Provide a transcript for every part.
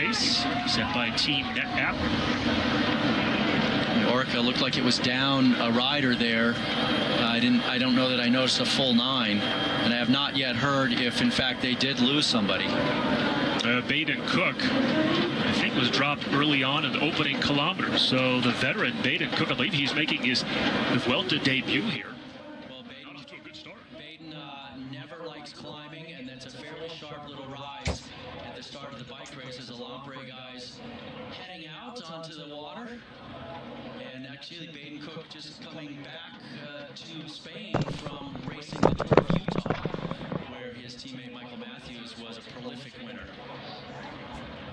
pace set by Team Net App. Orca looked like it was down a rider there. I don't know that I noticed a full 9, and I have not yet heard if in fact they did lose somebody. Baden Cook, I think, was dropped early on in the opening kilometer. So the veteran Baden Cook, I believe he's making his Vuelta debut here. Well, Baden, off to a good start. Baden never likes climbing, and that's a fairly sharp little rise at the start of the bike races. The Lampre guys heading out onto the water. And actually, Baden Cook just coming back to Spain from racing the Tour of Utah, where his teammate Michael Matthews was a prolific winner.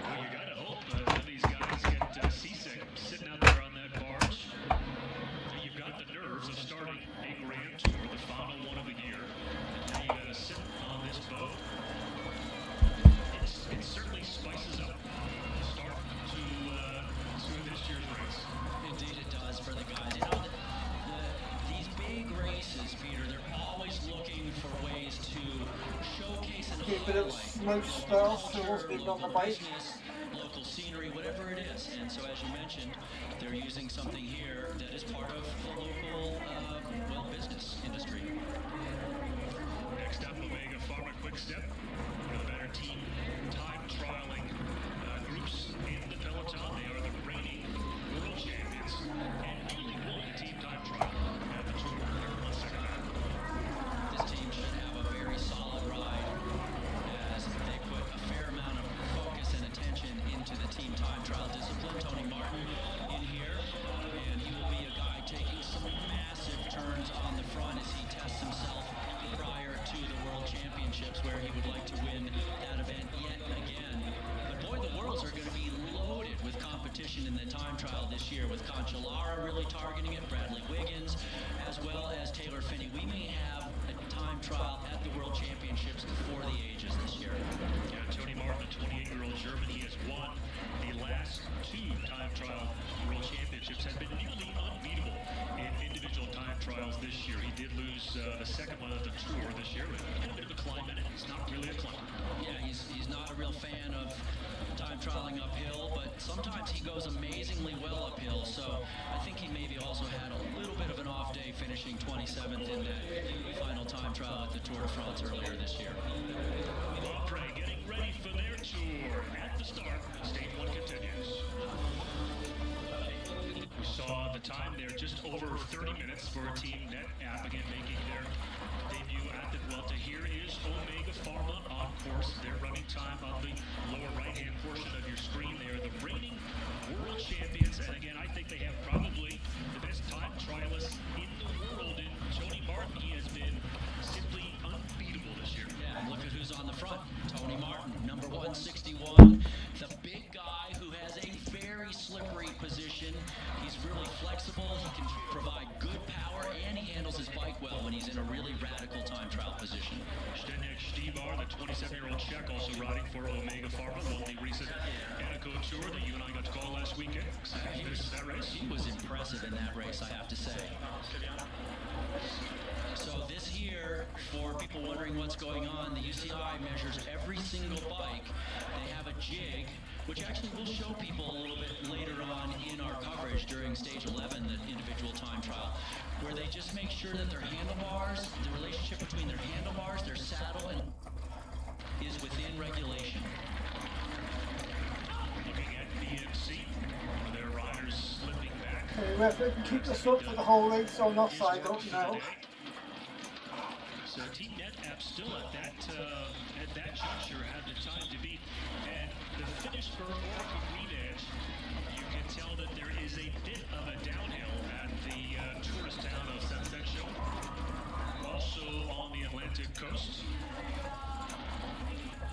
Well, you gotta hope these guys get seasick sitting out there on that barge. You've got the nerves of starting a Grand Tour, the final one of the year. And now you gotta sit on this boat. It certainly spices up the start to this year's race. Indeed it does for the guys. You know, these big races, Peter, they're always looking for ways to showcase and keep it at smoke style, sauce being on the bike. Local scenery, whatever it is. And so, as you mentioned, they're using something here that is part of the local, business industry. Next up, Omega Pharma Quick Step for the better team time trialing groups in the peloton. They are the reigning world champions and newly won the team time trial at the Tour on second half. This team should have a very solid ride as they put a fair amount of focus and attention into the team time trial discipline. Tony Martin in here, and he will be a guy taking some massive turns on the front as he tests himself prior to the World Championships, where he would like to win that event yet again. But boy, the Worlds are going to be loaded with competition in the time trial this year, with Cancellara really targeting it, Bradley Wiggins, as well as Taylor Phinney. We may have a time trial at the World Championships for the ages this year. Yeah, Tony Martin, the 28-year-old German, he has won the last 2 time trial World Championships, has been nearly unbeatable in individual time trials this year. He did lose the second one at the Tour this year, but had a bit of a climb in it. It's not really a climb. Yeah, he's not a real fan of time trialing uphill, but sometimes he goes amazingly well uphill. So I think he maybe also had a little bit of an off day, finishing 27th in that final time trial at the Tour de France earlier this year. Lampre getting ready for their tour at the start. Stage 1 continues. We saw the time there, just over 30 minutes for Team Net App, again making their debut at the Vuelta. Here is Omega Pharma on course. Their running time on the lower right-hand portion of your screen. They are the reigning world champions, and again, I think they have probably the best time trialist in the world in Tony Martin. He has been simply unbeatable this year. Yeah, and look at who's on the front. Tony Martin, number 161, the big guy who has a very slippery position. He's really flexible, he can provide good power, and he handles his bike well when he's in a really radical time trial position. Scenic, the 27-year-old Czech, also riding for Omega Pharma, won the recent Eneco Tour that you and I got to call last weekend. That race. He was impressive in that race, I have to say. So this here, for people wondering what's going on, the UCI measures every single bike. They have a jig, which actually will show people a little bit later on in our coverage during stage 11, the individual time trial, where they just make sure that their handlebars, the relationship between their handlebars, their saddle, and is within regulation. Looking at BMC, one of their riders slipping back. Whether they can keep this up for the whole race or not, I don't know. So Team Net App still at that juncture had the time to beat, and the finish for Orca Green Edge, you can tell that there is a bit of a downhill at the tourist town of San Francisco, also on the Atlantic coast,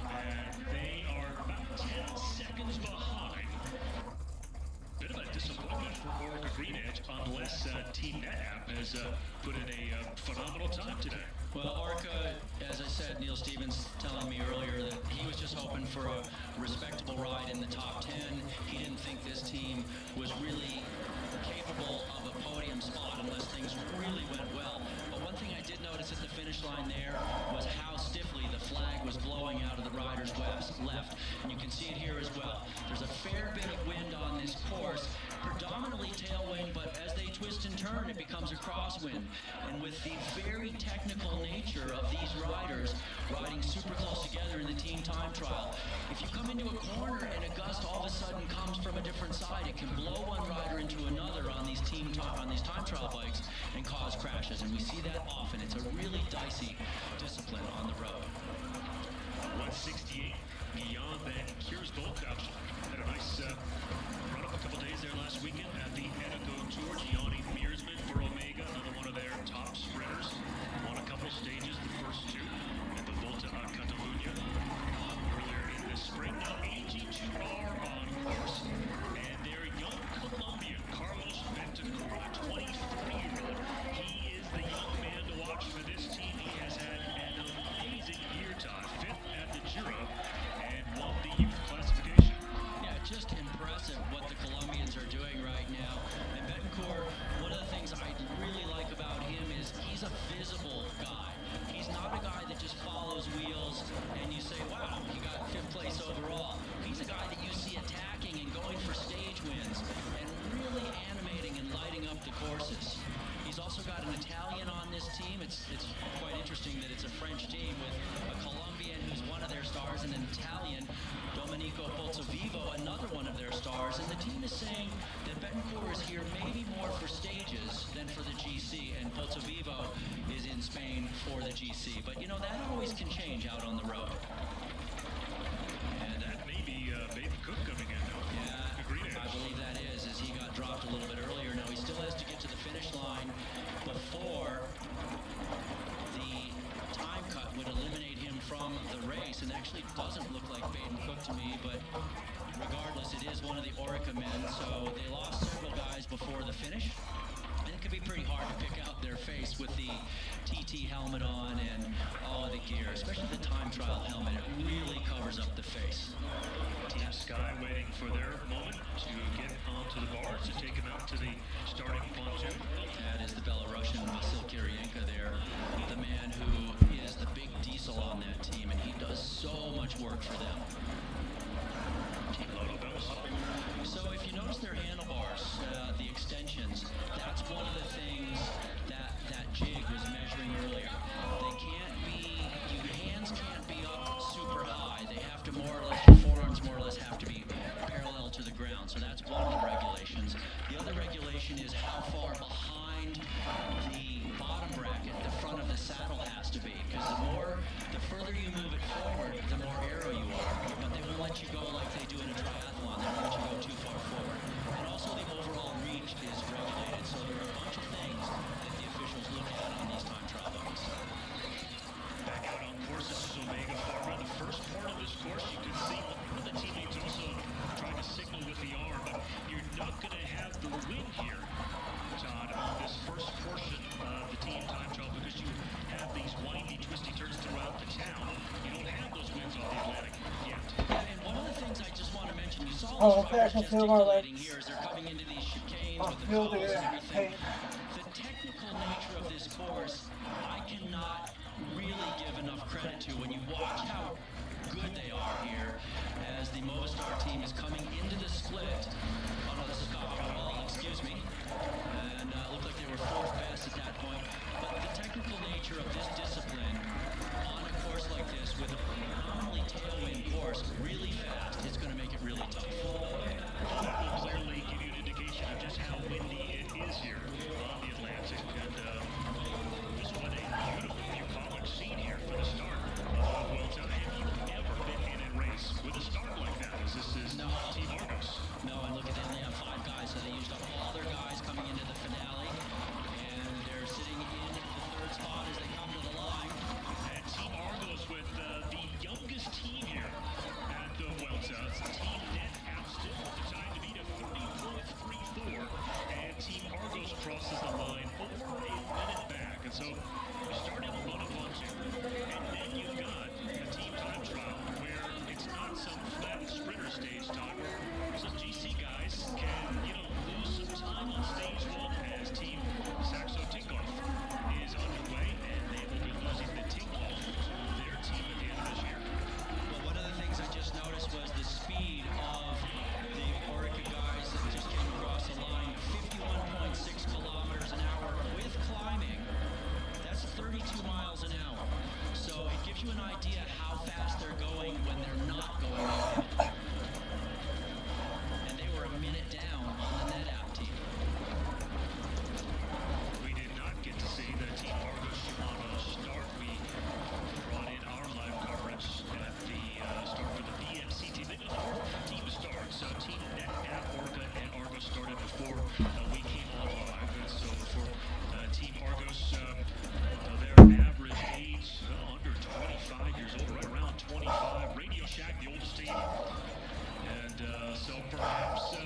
and they are about 10 seconds behind. Bit of a disappointment for Orca Green Edge, unless Team Net App has put in a phenomenal time today. Well, Orca, as I said, Neil Stevens telling me earlier that he was just hoping for a respectable ride in the top 10. He didn't think this team was really capable of a podium spot unless things really went well. But one thing I did notice at the finish line there was how stiffly the flag was blowing out of the rider's left. And you can see it here as well. There's tailwind, but as they twist and turn, it becomes a crosswind. And with the very technical nature of these riders riding super close together in the team time trial, if you come into a corner and a gust all of a sudden comes from a different side, it can blow one rider into another on these time trial bikes and cause crashes. And we see that often. It's a really dicey discipline on the road. 168 beyond that. Kyr's Volkow had a nice run up a couple days there last weekend at the Eneco Tour. Gianni Mearsman for Omega, another one of their top sprinters. Won a couple stages, the first two at the Volta a Catalunya earlier in the spring. Now AG2R on course, and their young Colombian Carlos Bentancur, a 23-year-old. He is the young man to watch for this team. He has had an amazing year, Todd. Fifth at the Giro and won the youth classification. Yeah, just impressive what the Colombians are doing right now. And Bentancur, one of the things I really like about him is he's a visible guy. He's not a guy that just follows wheels and you say, wow, he got 5th place overall. He's a guy that you see attacking and going for stage wins and really animating and lighting up the courses. He's also got an Italian on this team. It's quite interesting that it's a French team with a Colombian who's one of their stars and an Italian, Domenico Pozzovivo, another one of their stars. And the team is saying that Bentancur is here maybe more for stages than for the GC, and Pozzovivo is in Spain for the GC. But you know, that always can change out on the road. And that may be Baby Cook coming in now. Yeah, I believe that is, as he got dropped a little bit earlier. Now he still has to get to the finish line before the time cut would eliminate him from the race, and actually doesn't look like Baden Cook to me, but regardless, it is one of the Orica men, so they lost several guys before the finish. And it could be pretty hard to pick out their face with the TT helmet on and all of the gear, especially the time trial helmet. It really covers up the face. Team Sky waiting for their moment to get onto the bars to take him out to the starting pontoon. That is the Belarusian Vasil Kirienka there, the man who is the big diesel on that team, and he does so much work for them. Team Loto bells. So if you notice their handlebars, the extensions, that's one of the things that jig was measuring earlier. They can't be, your hands can't be up super high. They have to more or less, your forearms more or less have to be parallel to the ground. So that's one of the regulations. The other regulation is how far behind the bottom bracket the front of the saddle has to be. Because the further you move it forward, the more aero you are. But they won't let you go like they do in a triathlon. They won't let you go too far forward. And also the overall reach is regulated. So there are a bunch of things that the officials look at on these time trial bikes. Back out on course, this is Omega Pharma. The first part of this course, you can see one of the teammates also trying to signal with the arm, but you're not going to have the win here, Todd, on this first portion of the team time trial because you have these windy, twisty turns throughout the town. You don't have those wins on the Atlantic yet. And one of the things I just want to mention, you saw Oh, the okay, I riders can feel my gesticulating legs. here as they're coming into these chicanes I with the feel poles the and everything. pain. The technical nature of this course, I cannot really give enough credit to when you watch how good they are here as the Movistar team is coming into the split. Oh no, this is Coffee Wall, excuse me. And it looked like they were 4th best at that point. But the technical nature of this discipline on a course like this with a phenomenally tailwind course really fast, it's going to make it really tough. That will clearly give you an indication of just how windy it is here on the Atlantic. And just what a beautiful bucolic scene here for the start of Vuelta. perhaps a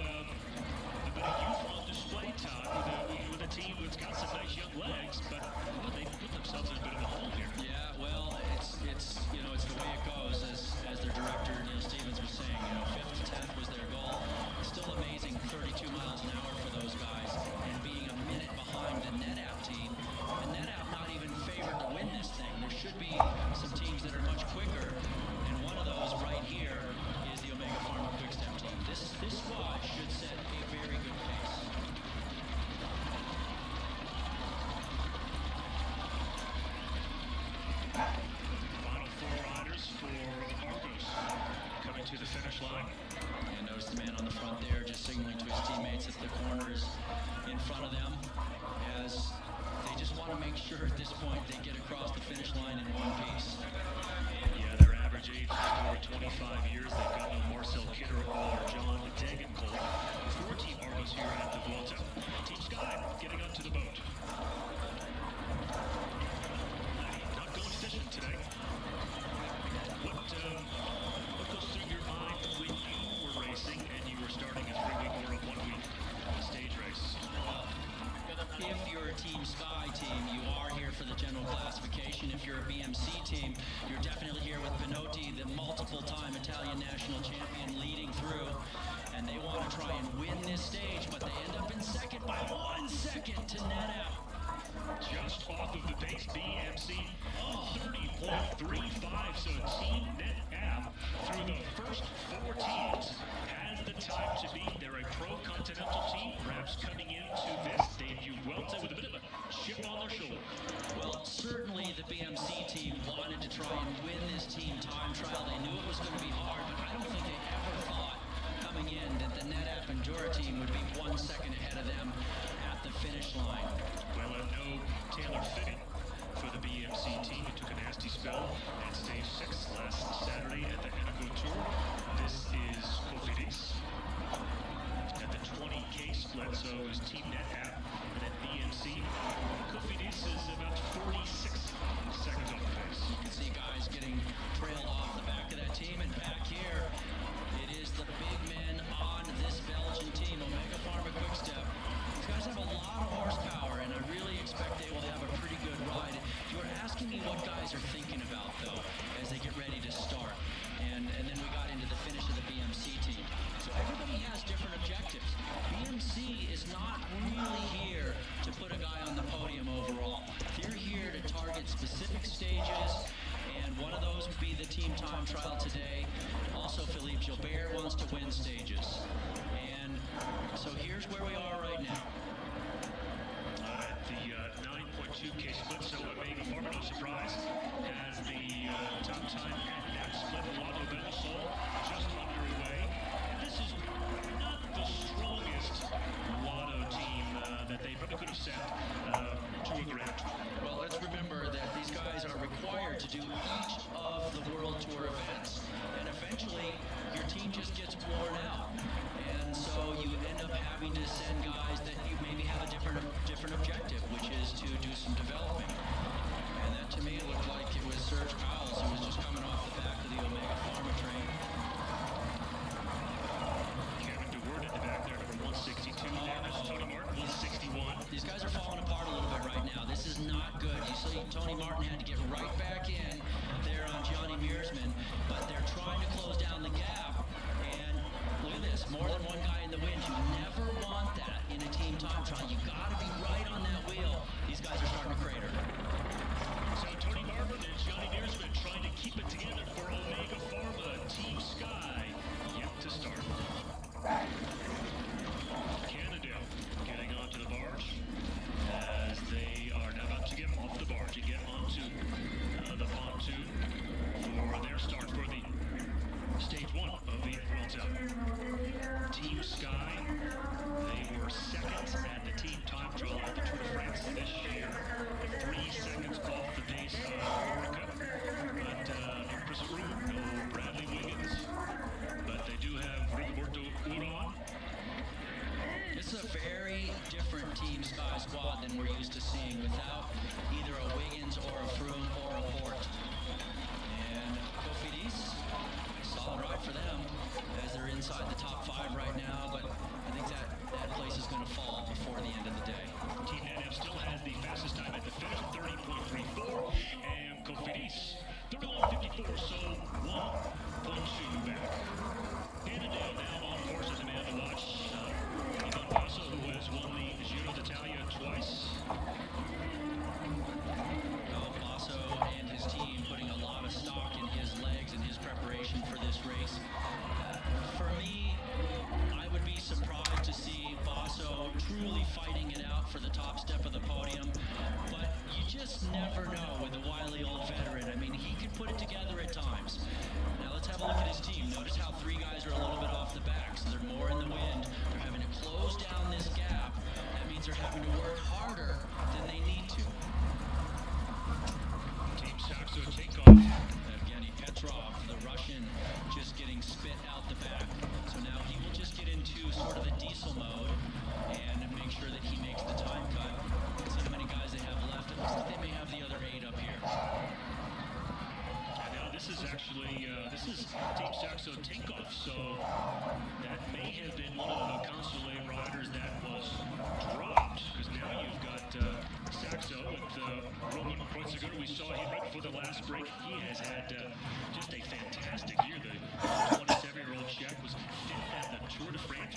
bit of youth on display, Todd, with a team that's got some nice young legs, but they put themselves in a bit of a hole here. Yeah, well, it's it's the way it goes, as their director Neil Stevens was saying. 5th to 10th was their goal. Still amazing, 32 miles an hour for those guys, and being a minute behind the NetApp team. And NetApp not even favored to win this thing. There should be some teams that are much quicker, and one of those right here is the Omega Pharma Quickstep team. This squad should set a very good pace. Final 4 riders for Argos coming to the finish line. And notice the man on the front there just signaling to his teammates that the corner is in front of them, as they just want to make sure at this point they get across the finish line in one piece. Yeah, their average age is over 25 years. They've got no Marcel Kidder or John Degenkolb. 4 Team Argos here at the Vuelta. Team Sky getting onto the boat. Not going fishing today. What goes through your mind when you were racing and you were starting a 3-week or a 1-week stage race? If you're a Team Sky team, you are here for the general classification. If you're a BMC team, you're definitely here with Pinotti, the multiple-time Italian national champion, leading through. And they want to try and win this stage, but they end up in second by 1 second to NetApp. Just off of the pace, BMC 30.35. So Team NetApp, through the first 4 teams, has the time to beat. They're a pro-continental team, perhaps coming into this debut Vuelta with a bit of a chip on their shoulder. Well, certainly the BMC team wanted to try and win this team time trial. They knew it was going to be hard, but I don't think they ever thought coming in that the NetApp Endura team would be 1 second ahead of them at the finish line. Well, no Taylor Fitting for the BMC team. He took a nasty spill at stage 6 last Saturday at the Eneco Tour. This is Cofidis at the 20K split, so it was Team NetApp and then BMC. Cofidis is about 46 seconds off the pace. You can see guys getting trailed off the back of that team, and back here, it is the big men on this Belgian team, Omega Pharma Quickstep. These guys have a lot of horsepower, and I really expect they will have a pretty good ride. You were asking me what guys are thinking about, though, as they get ready to start. And then we got into the finish of the BMC team. So everybody has different objectives. BMC is not really here to put a guy on the podium overall. They're here to target specific stages, and one of those would be the team time trial today. Also, Philippe Gilbert wants to win stages. And so here's where we are right now. At the 9.2K split, so Omega Pharma, no surprise, has the top time at that split. Lado Belisol just underway. This is not the strongest Lado team that they probably could have sent to a grand. Well, let's remember that these guys are required to do each of the World Tour events. And eventually, your team just gets worn out. And so you end up having to send guys that you maybe have a different objective, which is to do some developing. And that, to me, looked like it was Serge Cowles, who was just coming off the back of the Omega Pharma train. Kevin DeWert in the back there, number 162. There's Tony Martin, 161. These guys are falling apart a little bit right now. This is not good. You see, Tony Martin had to get right back in there on Johnny Mearsman, but they're trying to close down the gap. And look at this, more than one guy in the wind. You never want that in a team time trial. You got to be right on that wheel. These guys are starting to crater. So Tony Martin and Johnny Mearsman trying to keep it together for Omega Pharma. Team Sky yet to start. Cannondale getting onto the barge as they are now about to get off the barge and get onto the pontoon for their start for the stage 1 of the Vuelta. Team Sky, they were second at the team time trial at the Tour de France this year. 3 seconds off the pace of Orica. But no Chris Froome, no Bradley Wiggins. But they do have Rigoberto Urán. This is a very different Team Sky squad than we're used to seeing without either a Wiggins or a Froome or a Port. And Cofidis, solid ride for them as they're inside the top 5 right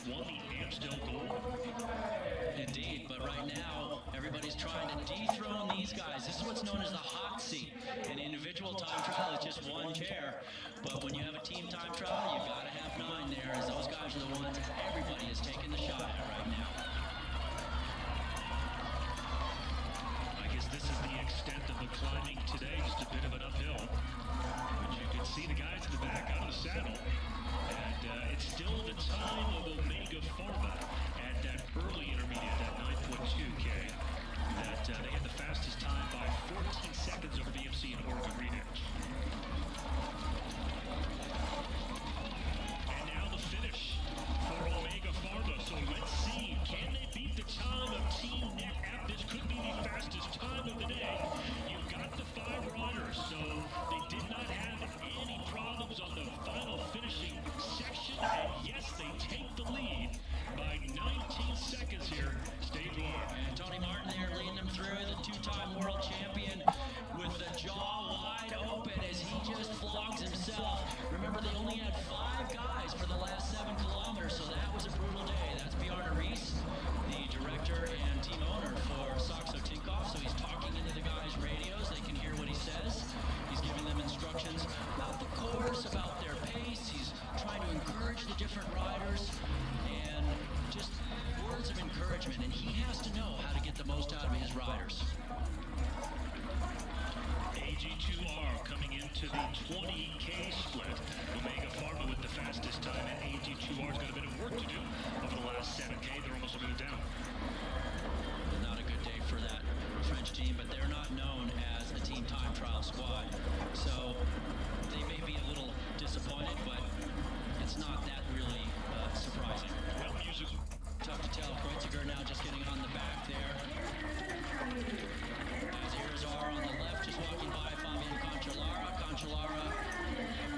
won the Amstel Gold. Indeed, but right now, everybody's trying to dethrone these guys. This is what's known as the hot seat. An individual time trial is just one chair, but when you have a team time trial, you gotta have 9 there, as those guys are the ones everybody is taking the shot at right now. I guess this is the extent of the climbing today, just a bit of an uphill. But you can see the guys in the back out of the saddle. And it's still the time of Omega Pharma at that early intermediate, that 9.2K, that they had the fastest time by 14 seconds over BMC and Oregon Greenwich. And now the finish for Omega Pharma. So let's see, can they beat the time of Team Net App? This could be the fastest time of the day. You've got the 5 riders, so they did not have any problems on the final finishing section. And yes, they take the lead by 19 seconds here, stage 1. And Tony Martin there leading them through, the 2-time world champion with the jaw wide open as he just flogs himself. Remember, they only had 5 guys for the last 7 kilometers, so that was a brutal day. That's Bjarne Rees, the director and team owner for Saxo Tinkoff, so he's talking into the guys' radios. They can hear what he says. He's giving them instructions about the course, about their pace. He's trying to encourage the different riders and just words of encouragement, and he has to know how to get the most out of his riders. AG2R coming into the 20K split. Omega Pharma with the fastest time, and AG2R's got a bit of work to do over the last 7K. They're almost a minute down. Not a good day for that French team, but they're not known as the team time trial squad. So they may be a little disappointed, but it's not that really surprising. Well, music. Tough to tell. Kreuziger now just getting on the back there. As here's R on the left, just walking by Fabian Cancellara. Cancellara,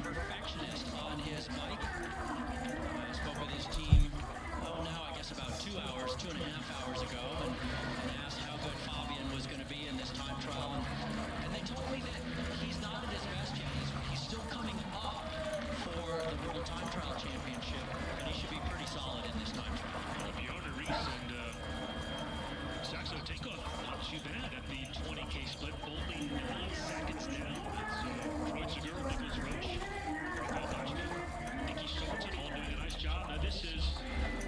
perfectionist on his bike. Spoke with his team, now I guess about 2.5 hours ago, and asked how good Fabian was going to be in this time trial. And they told me that he's not at his best yet. He's still coming up for the World Time Trial Championship, and he should be pretty solid in this time trial. Well, Bjarne Rees and Saxo Tinkoff, not too bad at the 20K split, only 9 seconds down. It's Kreuziger, Nicholas Roche, Marco Bachman, Nicky Sorton all doing a nice job. Now this is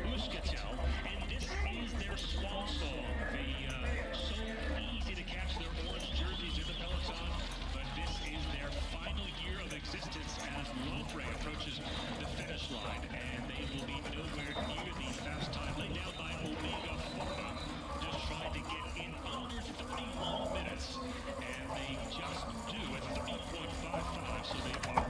Euskaltel, and this is their swan song. So easy to catch their orange jerseys in the peloton, but this is their final year of existence as Lopre approaches the finish line, and they will be nowhere near the fast time laid down by Omega Pharma. Just trying to get in under 31 minutes, and they just do at 30.55, so they are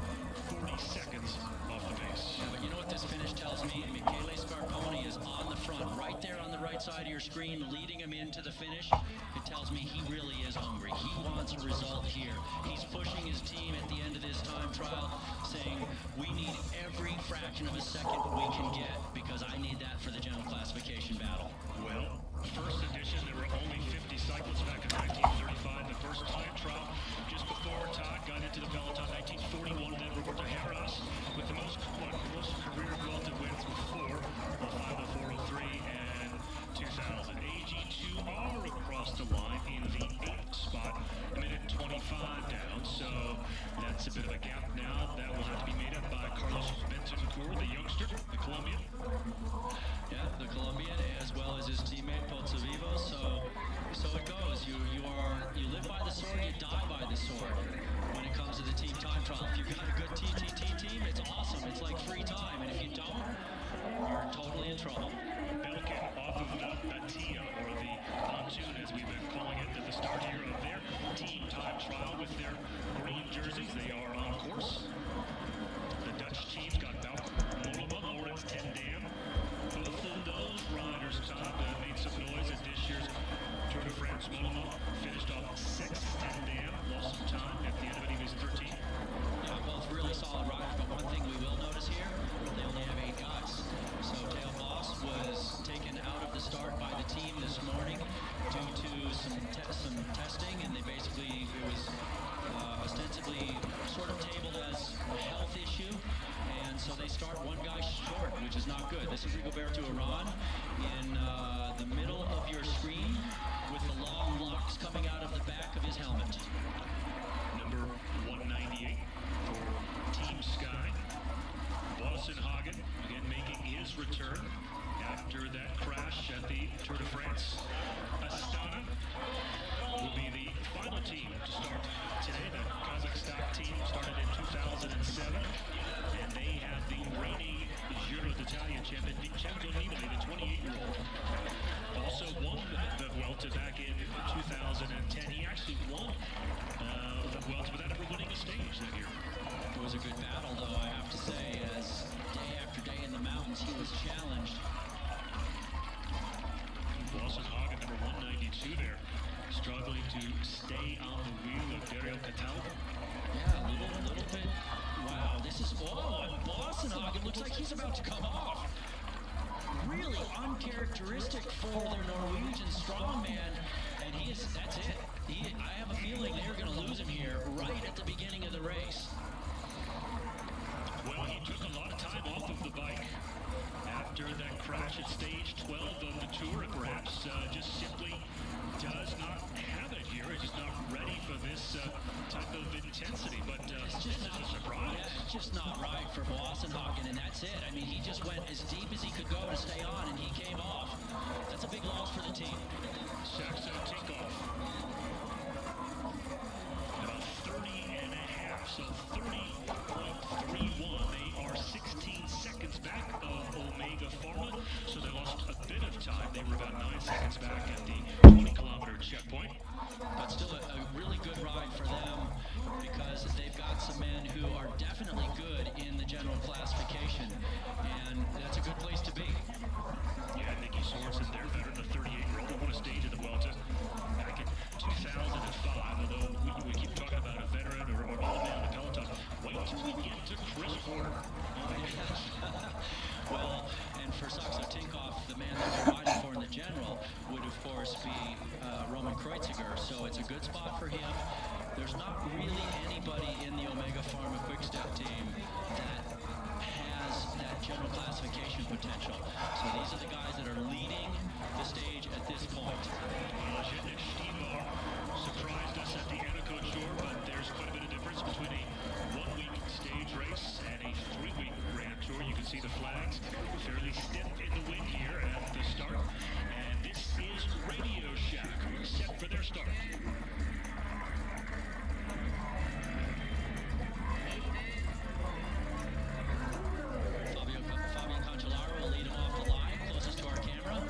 40 seconds off the pace. But you know what this finish tells me? Michele Scarponi is on the front, right there on the right side of your screen, leading him into the finish. It tells me he really is hungry. He wants a result here. He's pushing his team at the end of this time trial, saying, we need every fraction of a second we can get, because I need that for the general classification battle. Well, first edition, there were only 50 cyclists back in 1935. The first time trial, just before Todd got into the peloton, 1941. Then Roberto Heras with the most career Vuelta wins with 4, 504.03 and 2000. AG2R across the line in the 8th spot, a minute 25 down. So that's a bit of a gap now. That will have to be made up by Carlos Bentancur, the youngster, the Colombian. Yeah, the Colombian, as well as his teammate Pozzovivo. So it goes. You live by the sword, you die by the sword. When it comes to the team time trial, if you've got a good TTT team, it's awesome. It's like free time, and if you don't, you're totally in trouble. Belkin off of the Batia, or the pontoon, as we've been calling it, at the start here of their team time trial with their green jerseys. They are on course. The Dutch team's got Bauke Mollema, Lawrence Ten Dam. Both of those riders, Todd, made some noise at this year's Tour de France. Mollema finished off 6th. Ten Dam lost some time. At the end of it, he was 13. Yeah, both really solid riders, but one thing we will notice here, they only have 8 guys. which is not good. This is Rigoberto Urán in the middle of your screen with the long locks coming out of the back of his helmet. Number 198 for Team Sky. Hagen again making his return after that crash at the Tour de France. Astana will be the final team to start today. The Kazakhstan team started in 2007, and they have the reigning Giro d'Italia champion, Vincenzo Nibali, the 28-year-old. Also won the Vuelta back in 2010. He actually won the Vuelta without ever winning a stage that year. It was a good battle, though, I have to say, as day after day in the mountains he was challenged. Hagen, number 192 there, struggling to stay on the wheel of Dario Cataldo. Yeah, a little bit. Wow, this is, and Hagen looks like he's about to come off. Really uncharacteristic for the Norwegian strongman, and that's it. I have a feeling they're going to lose him here right at the beginning of the race. Well, he took a lot of time off of the bike after that crash at stage 12 of the Tour, and perhaps just simply does not have it here. He's just not ready for this type of intensity, but it's just this is a surprise. Yeah, it's just not right for Hagen, and that's it. I mean, he just went as deep as he could go to stay on, and he came off. That's a big loss for the team. Saxo Tinkoff. About 30 and a half, so 30.31. They are 16 seconds back of Omega Pharma, so they lost a bit of time. They were about 9 seconds back at the 20-kilometer checkpoint. But still a really good ride for them, because they've got some men who are definitely good in the general classification, and that's a good place to be. Yeah, Nicky Sorensen, they're better than the 38-year-old who won a stage of the Vuelta back in 2005, although we keep talking about a veteran or all man on the peloton. Wait till we get to Chris Horner. Well, and for Saxo Tinkoff, the man that we're riding for in the general would, of course, be Roman Kreuziger, so it's a good spot for him. There's not really anybody in the Omega Pharma Quick-Step team that has that general classification potential. So these are the guys that are leading the stage at this point. Scenic surprised us at the Anaco Tour, but there's quite a bit of difference between a one-week stage race and a three-week Grand Tour. You can see the flags fairly stiff in the wind here at the start. And this is Radio Shack, set for their start. Fabian Cancellara will lead him off the line, closest to our camera.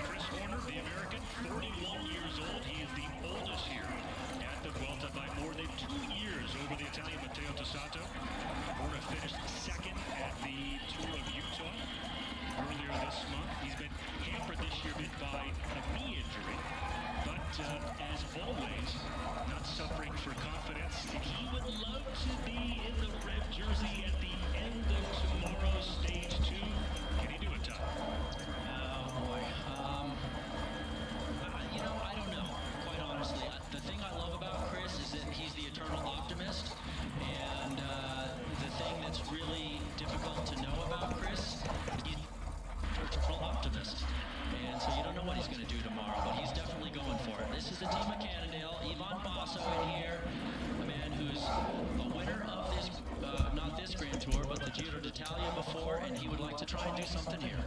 Chris Horner, the American, 41 years old. He is the oldest here at the Vuelta by more than 2 years over the Italian Matteo Tosato. Horner finished second at the Tour of Utah earlier this month. He's been hampered this year by a knee injury, but as always, not suffering for confidence. He would love to be in the red jersey at the end of tomorrow's stage 2. Can he do it, Tom? Oh boy. I don't know, quite honestly. The thing I love about Chris is that he's the eternal optimist, and the thing that's really difficult to know about Chris is he's an eternal optimist. And so you don't know what he's going to do tomorrow, but he's definitely going for it. This is the team of Cannondale. Ivan Basso in here, a man who's a winner of this, not this Grand Tour, but the Giro d'Italia before, and he would like to try and do something here.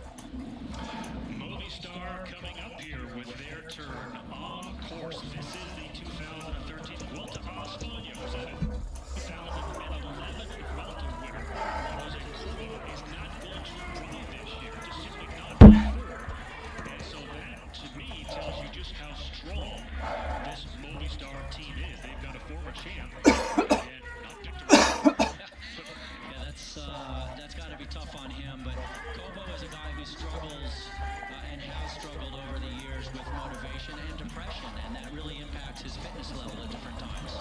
Movistar coming up here with their turn on course. This is the 2013 Vuelta a España, presented 2011 Vuelta winner. Jose Cuervo is not going to drive this year, just simply not on board. And so that, to me, tells you just how strong this Movistar team is. They've got a former champ and not victorious. Yeah, that's got to be tough on him, but Cobo is a guy who struggles and has struggled over the years with motivation and depression, and that really impacts his fitness level at different times.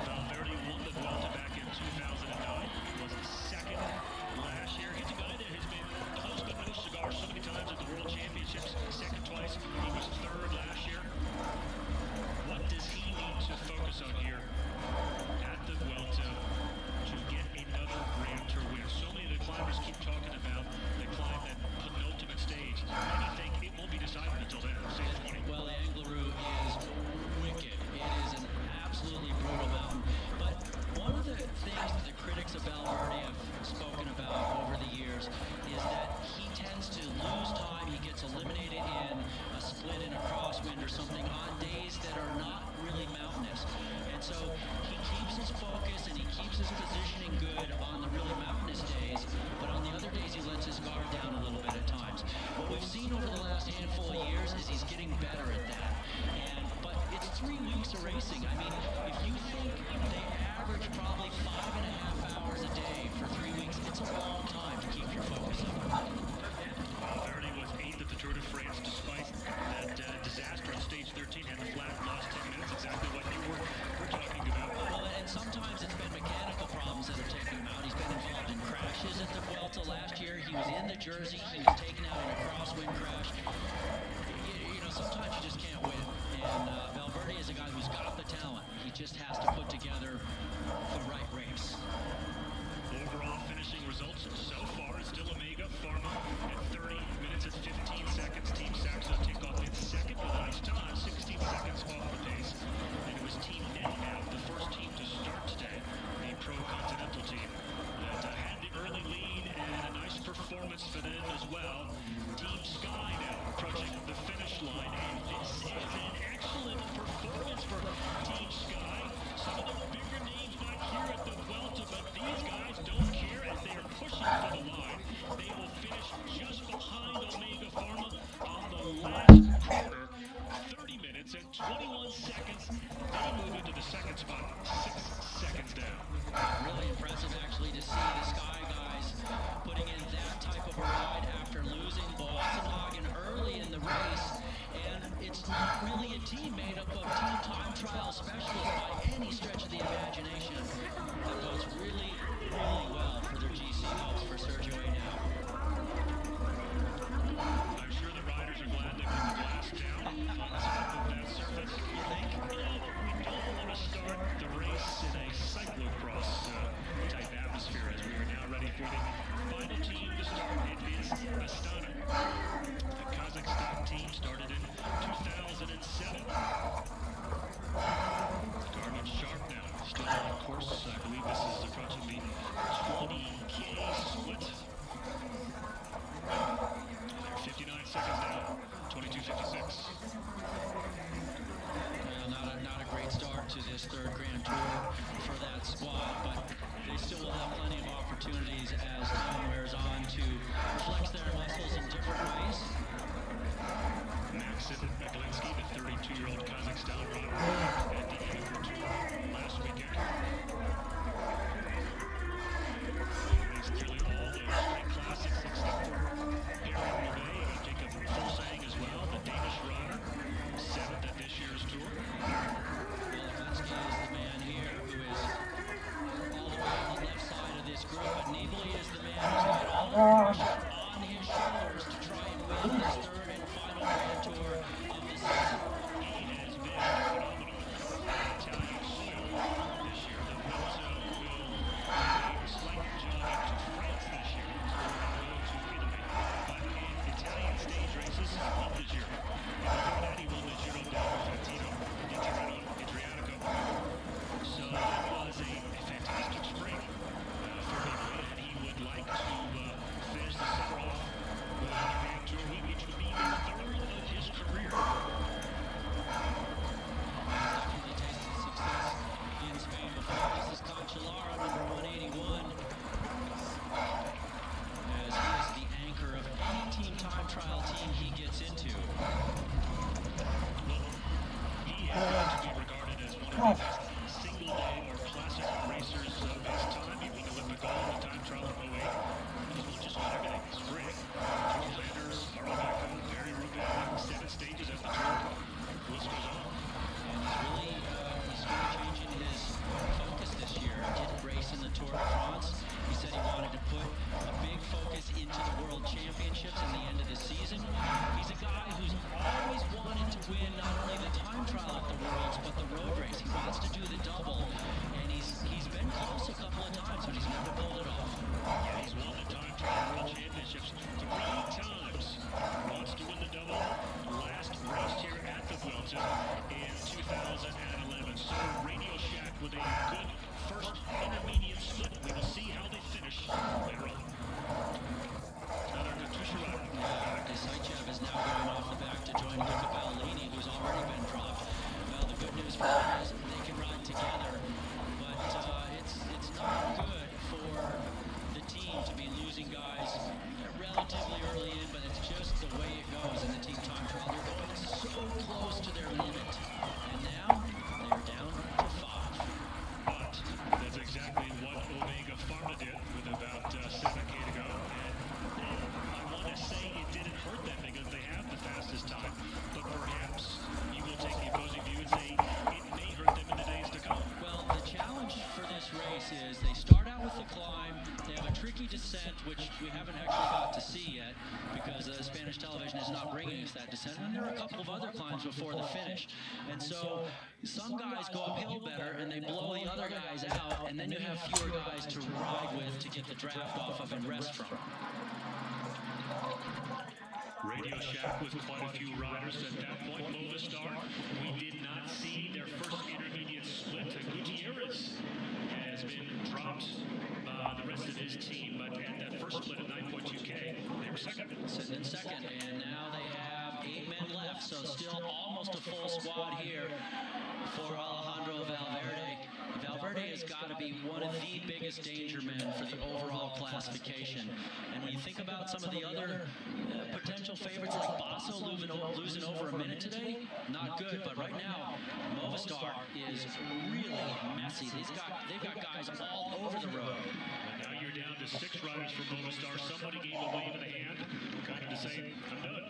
Valverde won the Vuelta back in 2009, was second last year. He's a guy that has been close but no cigar so many times at the World Championships, second twice. He was third last year. pace of racing. I mean, if you think they average probably 5.5 hours a day for 3 weeks, it's a long time to keep your focus up. Verdi was 8th at the Tour de France despite that disaster on stage 13, had the flat, lost 10 minutes, exactly what you were talking about. Well, and sometimes it's been mechanical problems that have taken him out. He's been involved in crashes at the Vuelta last year. He was in the Jersey. He was taken out in a crosswind crash. You know, sometimes you just can't win. And Valverde is a guy who's got the talent. He just has to put together the right race. Overall finishing results so far, still Omega, Pharma at 30 minutes and 15 seconds. Team Saxo take off in second with a nice time, 16 seconds off the pace. And it was Team Net out, the first team to start today, the Pro Continental team, that had the early lead and a nice performance for them as well. Team Sky now approaching the finish line, and this is an excellent performance for Team Sky. Some of the bigger names not here at the Vuelta, but these guys don't care as they are pushing for the line. They will finish just behind Omega Pharma on the last quarter. 30 minutes and 21 seconds. They move into the second spot, 6 seconds down. Really impressive, actually, to see the Sky guys putting in that type of a ride after losing Boassenhagen early in the race. And it's not really a team made up of team time trial specialists by any stretch of the imagination. That goes really, really well for their GC notes for Sergio now. I'm sure the riders are glad they put the glass down on top of that surface. You think, we don't want to start the race in a cyclocross type atmosphere as we are now ready for the final team to start. It is Astana. The Kazakhstan team started in 2007. Garmin Sharp now still on course. I believe this is approaching the 20K split. They're 59 seconds now, 22:56. Well, not a great start to this third Grand Tour for that squad, but they still will have plenty of opportunities as time wears on to flex their muscles in different ways. Maxim Maglinski, the 32-year-old Kazakhstan rider at the end of the tour last weekend. He's nearly all the street classics except for Perrin Roubaix. Jacob Fulsang as well, the Danish rider, 7th at this year's tour. Maglinski is the man here who is all the way on the left side of this group, but Nibali is the man who's got all the pressure on his shoulders to try and win this third and final Grand Tour of the season. He has been phenomenal on Italian soil this year. The Vuelta will make a slight jaunt to France this year. So we're going to go to Italy. But in Italian stage races, he won the Giro. And before that, he won the Giro del Trentino in Adriatico. So it was a fantastic spring for Nibali, and he would like to finish the summer off with another Grand Tour win, which would be the third of his career. Definitely tasted success in Spain before. This is Cancellara, number 181. As he is the anchor of any team time trial team he gets into. Well, he is going to be regarded as one of the best single-day or classic racers of his time. He won Olympic gold in the time trial in 08. He's just won everything. Spring, Tour Flanders, Arrogaca, Paris Roubaix, 7 stages at the Tour. The list goes on. And he's really changing his focus this year. He didn't race in the Tour de France. He said he wanted to put a big focus into the World Championships in the end of the season. He's a guy who's always wanted to win not only the time trial at the Worlds, but the road race. He wants to do the double, and he's been close a couple of times, but he's never pulled it off. Yeah, he's won the time trial World Championships 3 times. Wants to win the double. Last raced here at the Vuelta in 2011. So Radio Shack with a good first intermediate split. We will see how they finish later on. Another Katusha rider. Saichev is now going off the back to join Luca Bellini, who's already been dropped. Well, the good news for them is they can ride together, but it's not good for the team to be losing guys relatively early in, but it's just the way it goes in the team time trial. They're going so close to their limit, and now not bringing us that descent. And there are a couple of other climbs before the finish. And so some guys go uphill better and they blow the other guys out, and then you have fewer guys to ride with to get the draft off of and rest from. Radio Shack with quite a few riders at that point. Movistar, we did not see their first intermediate split. Gutierrez has been dropped by the rest of his team, but at that first split at 9.2K, they were second. Sitting in second, and now they have 8 men left, so still almost a full squad here for Alejandro Valverde. Valverde has got to be one of the biggest danger men for the overall classification. And when you think about some of the other potential favorites like Basso losing over a minute today, not good. But right now, Movistar is really messy. They've got guys all over the road. And now you're down to 6 riders for Movistar. Somebody gave a wave of the hand, kind of to say, I'm done.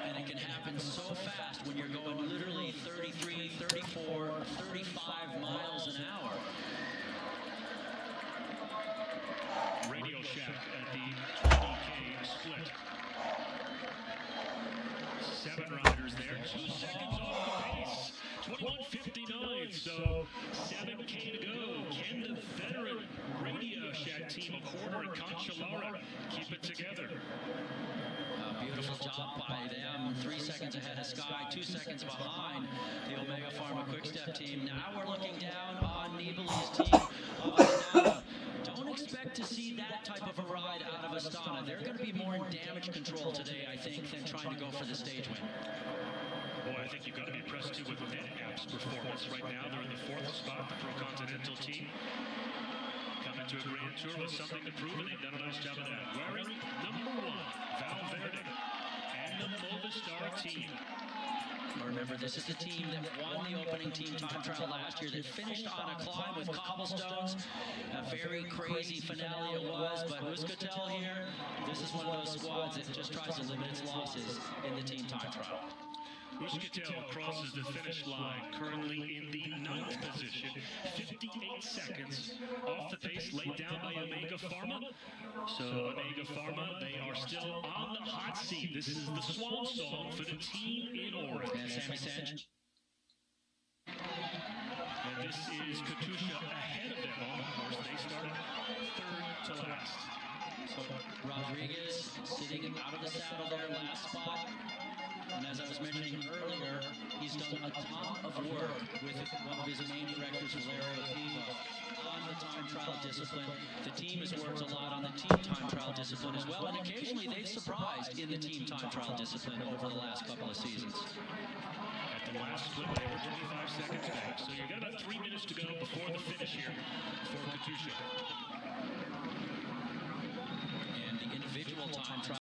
And it can happen so fast when you're going literally 33, 34, 35 miles an hour. Radio Shack at the 20K split. 7 riders there, 2 seconds off the pace. 21:59, so 7K to go. Can the veteran Radio Shack team, a quarter and Cancellara, keep it together? Beautiful job by them. 3 seconds ahead of Sky, 2 seconds behind the Omega Pharma Quickstep team. Now we're looking down on Nibali's team of Astana. Don't expect to see that type of a ride out of Astana. They're going to be more in damage control today, I think, than trying to go for the stage win. Boy, I think you've got to be impressed too with NetApp's performance. Right now, they're in the 4th spot, the Pro Continental team. Coming to a Grand Tour with something to prove, and they've done a nice job of that. Wearing number 1, Valverde, and the Movistar team. Remember, this is the team that won the opening team time trial last year, that finished on a climb with cobblestones. A very crazy finale it was, but Euskaltel here, this is one of those squads that just tries to limit its losses in the team time trial. Euskaltel crosses the finish line, currently in the 9th position, 58 seconds off the pace laid down by Omega Pharma. So Omega Pharma, they are still on the hot seat. This is the swan song for the team in orange. And Sammy Sanchez. And this is Katusha ahead of them on the course. They started 3rd to last. So Rodriguez sitting out of the saddle there, last spot. And as I was mentioning earlier, he's done a ton of work with one of his main directors, Valerio Piva, on the time trial discipline. The team has worked a lot on the team time trial discipline as well, and occasionally they've surprised in the team time trial discipline over the last couple of seasons. At the last split, they were 25 seconds back, so you've got about 3 minutes to go before the finish here for Katusha. And the individual time trial